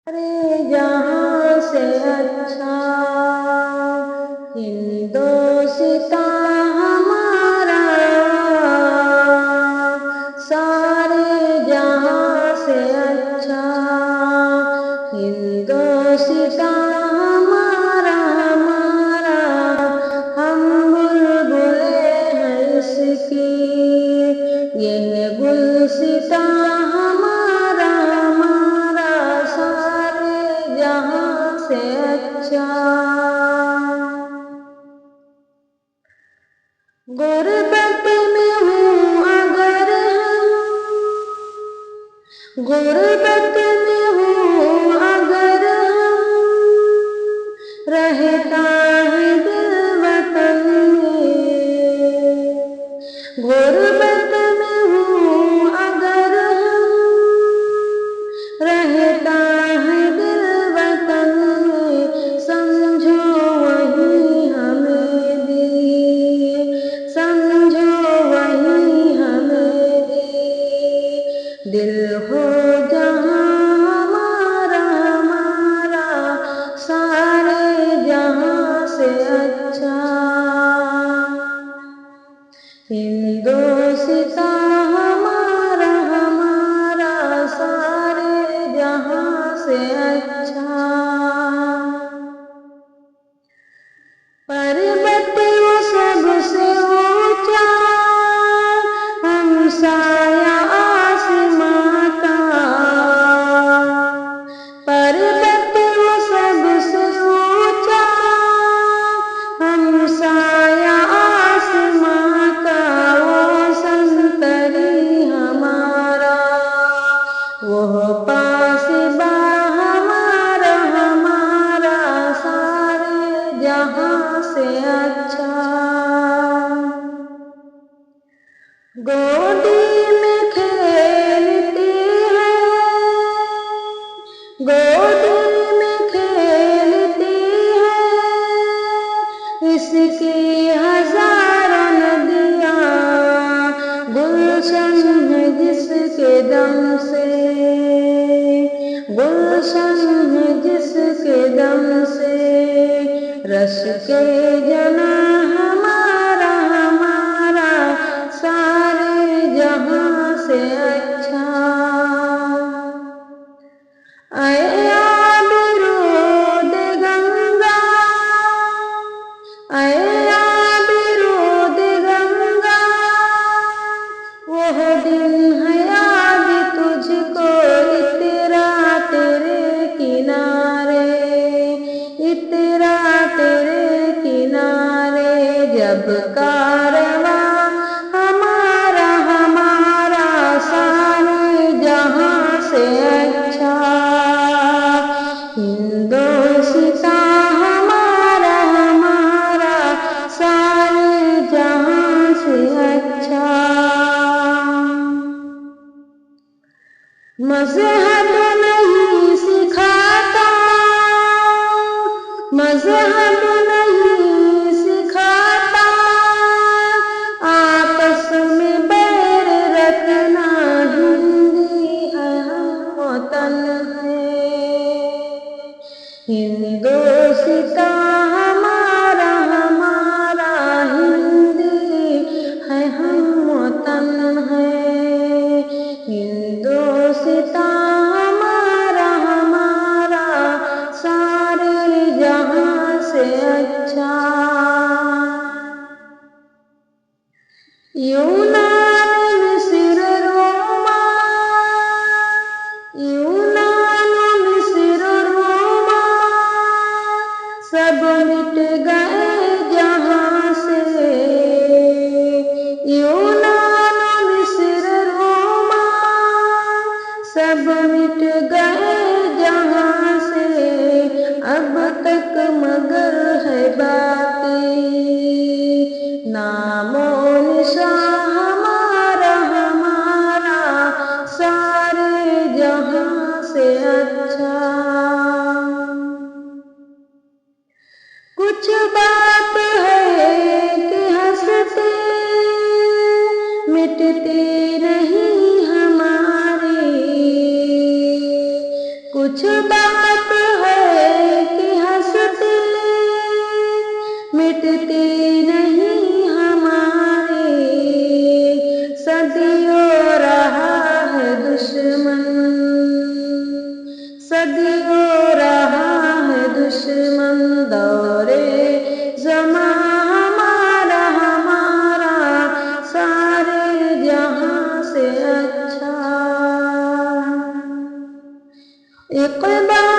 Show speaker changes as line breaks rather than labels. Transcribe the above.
अरे जहाँ से अच्छा हिंदोस्तां हमारा, सारे जहाँ से अच्छा हिंदोस्तां हमारा हमारा। हम बुलबुले हैं इसकी, ये गुलसितां हमारा हमारा, सारे जहाँ से अच्छा। गुर्बत में हूँ अगर हम, गुर्बत में हूँ अगर हम, रहता है दिल वतन में। गुर्बत में हूँ अगर हम, रहता है दिल वतन में। समझो वही हमें दिए, समझो वही हमें दिए। दिल हो जहाँ हमारा हमारा, सारे जहाँ से अच्छा हिंदोस्तां हमारा हमारा, सारे जहाँ से अच्छा। पर्वत वो सबसे ऊंचा, हम साया आसमां का। पर्वत वो सबसे ऊंचा, हम साया आसमां का। वो संतरी हमारा, वो पासबा हमारा हमारा, सारे जहाँ से अच्छा। गोदी में खेलती है, गोदी में खेलती है, इसकी हजारों नदियाँ। गुलशन है जिसके दम से, गुलशन है जिसके दम से। रस के जना हमारा हमारा, सारे जहाँ से अच्छा। ऐ आबिरूद गंगा, ऐ आबिरूद गंगा, वह दिन है याद तुझको इतरा तेरे किनारे, इतरा तेरे किनारे। जब कारवां हमारा हमारा, सारे जहाँ से अच्छा हिंदोस्तां हमारा हमारा, सारे जहाँ से अच्छा। मज़हब नहीं सिखाता, मज़हब नहीं सिखाता, आपस में बैर रखना। हिंदी है हम वतन है, हिंदोस्तां हमारा हमारा, हिंदी है हम वतन है। हिंदोस्तां हमारा हमारा, सारे जहाँ से अच्छा। यूनान मिस्र रोमा, यूनान मिस्र रोमा, सब मिट गए जहाँ से। यूनान मिस्र रोमा, सब मिट गए जहाँ से। अब तक मगर है बाकी, नामो निशान हमारा हमारा, सारे जहाँ से अच्छा। कुछ बात है कि हंसते मिटती नहीं हमारी, कुछ बात है कि हंसते मिटती नहीं हमारे, सदियों रहा है दुश्मन, सदियों रहा है दुश्मन। दौरे ज़मां हमारा हमारा सारे जहां से अच्छा। एक बार